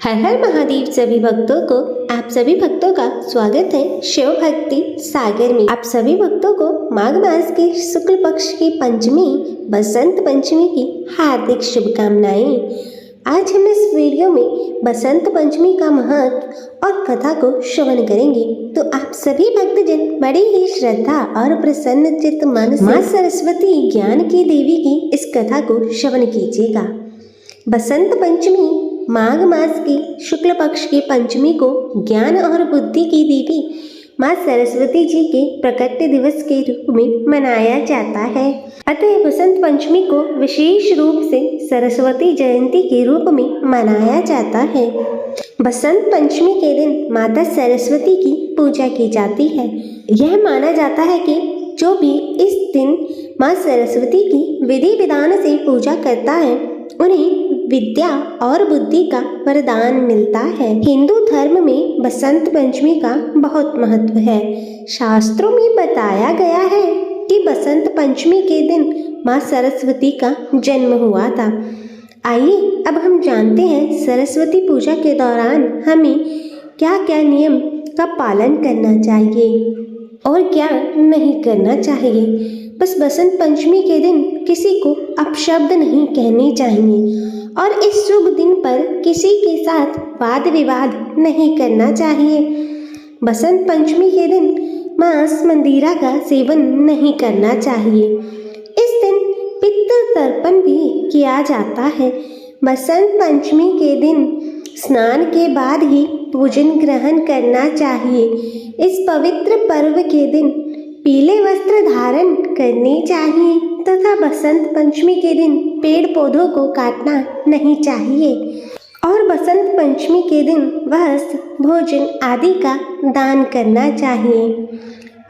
हर हर महादेव सभी भक्तों को आप सभी भक्तों का स्वागत है शिव भक्ति सागर में। आप सभी भक्तों को माघ मास के शुक्ल पक्ष की पंचमी बसंत पंचमी की हार्दिक शुभकामनाएं। आज हम इस वीडियो में बसंत पंचमी का महत्व और कथा को श्रवण करेंगे, तो आप सभी भक्तजन बड़ी ही श्रद्धा और प्रसन्न चित्त मन से माँ सरस्वती ज्ञान की देवी की इस कथा को श्रवण कीजिएगा। बसंत पंचमी माघ मास की शुक्ल पक्ष की पंचमी को ज्ञान और बुद्धि की देवी माँ सरस्वती जी के प्रकट दिवस के रूप में मनाया जाता है। अतः बसंत पंचमी को विशेष रूप से सरस्वती जयंती के रूप में मनाया जाता है। बसंत पंचमी के दिन माता सरस्वती की पूजा की जाती है। यह माना जाता है कि जो भी इस दिन माँ सरस्वती की विधि विधान से पूजा करता है उन्हें विद्या और बुद्धि का वरदान मिलता है। हिंदू धर्म में बसंत पंचमी का बहुत महत्व है। शास्त्रों में बताया गया है कि बसंत पंचमी के दिन माँ सरस्वती का जन्म हुआ था। आइए अब हम जानते हैं सरस्वती पूजा के दौरान हमें क्या क्या नियम का पालन करना चाहिए और क्या नहीं करना चाहिए। बस बसंत पंचमी के दिन किसी को अपशब्द नहीं कहने चाहिए और इस शुभ दिन पर किसी के साथ वाद विवाद नहीं करना चाहिए। बसंत पंचमी के दिन मांस मंदिरा का सेवन नहीं करना चाहिए। इस दिन पितृ तर्पण भी किया जाता है। बसंत पंचमी के दिन स्नान के बाद ही भोजन ग्रहण करना चाहिए। इस पवित्र पर्व के दिन पीले वस्त्र धारण करने चाहिए तथा बसंत पंचमी के दिन पेड़ पौधों को काटना नहीं चाहिए और बसंत पंचमी के दिन वस्त्र भोजन आदि का दान करना चाहिए।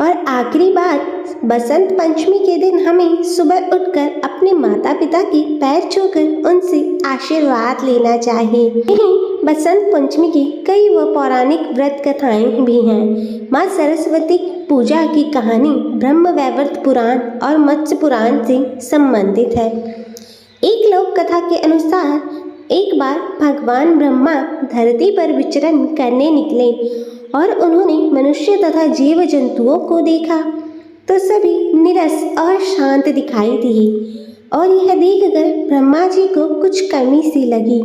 और आखिरी बात, बसंत पंचमी के दिन हमें सुबह उठकर अपने माता पिता के पैर छूकर उनसे आशीर्वाद लेना चाहिए। यही बसंत पंचमी की कई व पौराणिक व्रत कथाएं भी हैं। माँ सरस्वती पूजा की कहानी ब्रह्म वैवर्त पुराण और मत्स्य पुराण से संबंधित है। एक लोक कथा के अनुसार एक बार भगवान ब्रह्मा धरती पर विचरण करने निकले और उन्होंने मनुष्य तथा जीव जंतुओं को देखा तो सभी नीरस और शांत दिखाई दिए और यह देखकर ब्रह्मा जी को कुछ कमी सी लगी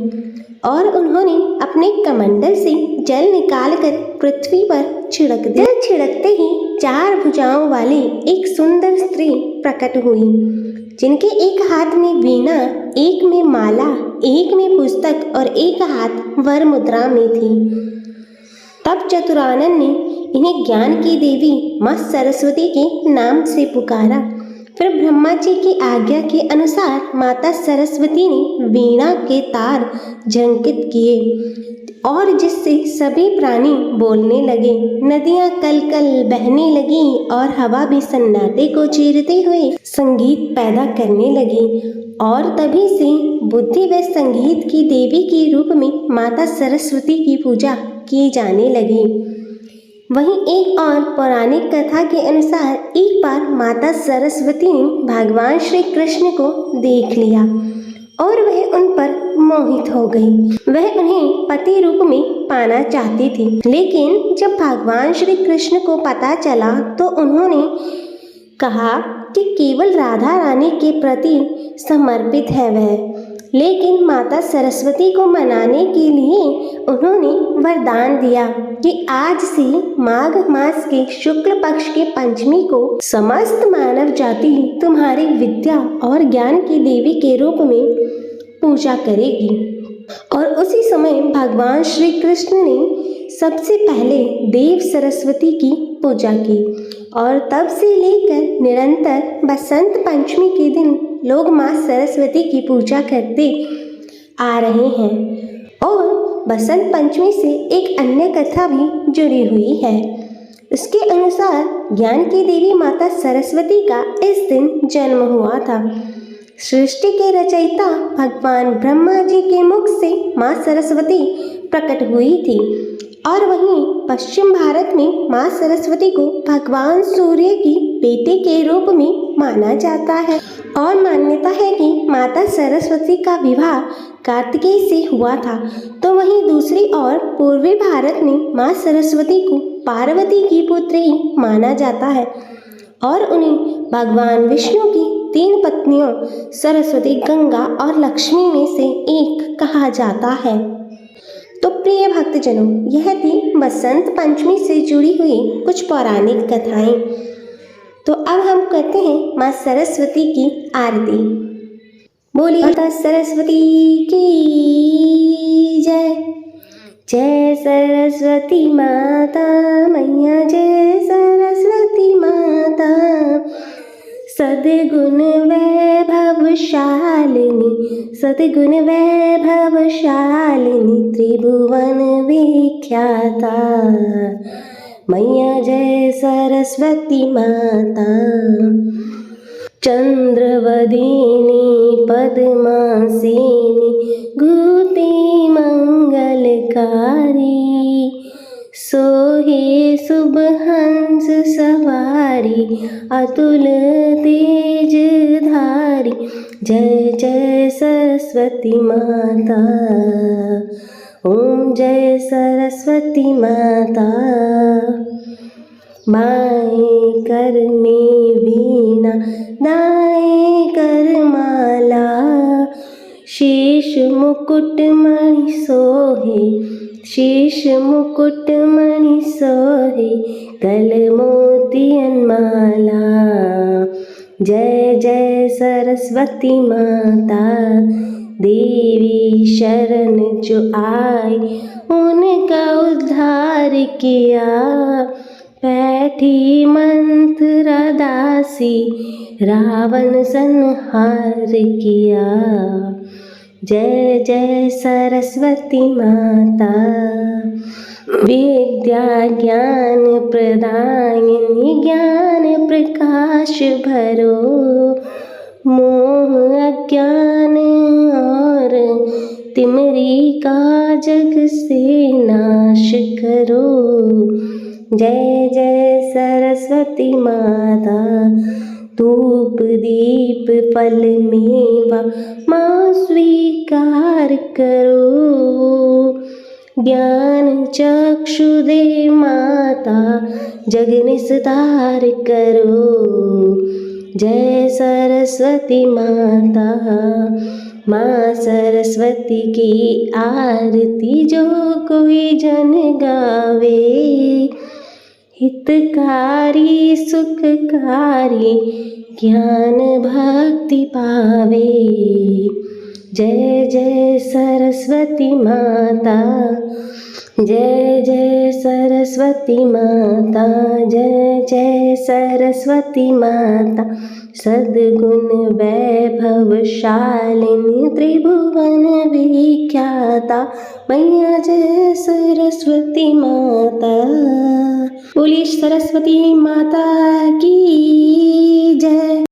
और उन्होंने अपने कमंडल से जल निकालकर पृथ्वी पर छिड़क दिया। जल छिड़कते ही 4 भुजाओं वाली एक सुंदर स्त्री प्रकट हुई, जिनके एक हाथ में वीणा, एक में माला, एक में पुस्तक और एक हाथ वर मुद्रा में थी। तब चतुरानन ने इन्हें ज्ञान की देवी माँ सरस्वती के नाम से पुकारा। फिर ब्रह्मा जी की आज्ञा के अनुसार माता सरस्वती ने वीणा के तार झंकित किए और जिससे सभी प्राणी बोलने लगे। नदियां कल कल बहने लगी और हवा भी सन्नाटे को चीरते हुए संगीत पैदा करने लगी और तभी से बुद्धि व संगीत की देवी के रूप में माता सरस्वती की पूजा की जाने लगी। वहीं एक और पौराणिक कथा के अनुसार एक बार माता सरस्वती ने भगवान श्री कृष्ण को देख लिया और वह उन पर मोहित हो गई। वह उन्हें पति रूप में पाना चाहती थी, लेकिन जब भगवान श्री कृष्ण को पता चला तो उन्होंने कहा कि केवल राधा रानी के प्रति समर्पित है वह। लेकिन माता सरस्वती को मनाने के लिए उन्होंने वरदान दिया कि आज से माघ मास के शुक्ल पक्ष के पंचमी को समस्त मानव जाति तुम्हारी विद्या और ज्ञान की देवी के रूप में पूजा करेगी। और उसी समय भगवान श्री कृष्ण ने सबसे पहले देव सरस्वती की पूजा की और तब से लेकर निरंतर बसंत पंचमी के दिन लोग माँ सरस्वती की पूजा करते आ रहे हैं। और बसंत पंचमी से एक अन्य कथा भी जुड़ी हुई है। इसके अनुसार ज्ञान की देवी माता सरस्वती का इस दिन जन्म हुआ था। सृष्टि के रचयिता भगवान ब्रह्मा जी के मुख से माँ सरस्वती प्रकट हुई थी और वहीं पश्चिम भारत में माँ सरस्वती को भगवान सूर्य की बेटे के रूप में माना जाता है और मान्यता है कि माता सरस्वती का विवाह कार्तिकेय से हुआ था। तो वहीं दूसरी ओर पूर्वी भारत में माँ सरस्वती को पार्वती की पुत्री माना जाता है और उन्हें भगवान विष्णु की 3 पत्नियों सरस्वती, गंगा और लक्ष्मी में से एक कहा जाता है। तो प्रिय भक्तजनों, यह थी बसंत पंचमी से जुड़ी हुई कुछ पौराणिक कथाएं। तो अब हम करते हैं माँ सरस्वती की आरती। बोलिए माता सरस्वती की जय। जय सरस्वती माता मैया, जय सरस्वती माता। सद्गुण वैभवशालिनी, सद्गुण वैभवशालिनी, त्रिभुवन विख्याता मैया जय सरस्वती माता। चंद्रवदनी पद्मासिनी, घूते मंगलकारी, सोहे शुभ हंस सवारी, अतुल तेज धारी। जय जय सरस्वती माता, ओम जय सरस्वती माता। बाएं कर में वीणा, दाएं कर माला, शीश मुकुट मणि सोहे, शीश मुकुट मणि सोहे, गल मोतियन माला। जय जय सरस्वती माता। देवी शरण जो आए उनका उद्धार किया, बैठी मंत्र दासी रावण संहार किया। जय जय सरस्वती माता। विद्या ज्ञान प्रदायिनी, ज्ञान प्रकाश भरो, मोह अज्ञान और तिमरी का जग से नाश करो। जय जय सरस्वती माता। धूप दीप फल मेवा माँ स्वीकार करो, ज्ञान चक्षु दे माता जग निस्तार करो। जय सरस्वती माता। माँ सरस्वती की आरती जो कोई जन गावे, हितकारी सुखकारी ज्ञान भक्ति पावे। जय जय सरस्वती माता, जय जय सरस्वती माता, जय जय सरस्वती माता। सद्गुण वैभवशालिनी, त्रिभुवन विख्याता मैया जय सरस्वती माता। बोलिए सरस्वती माता की जय।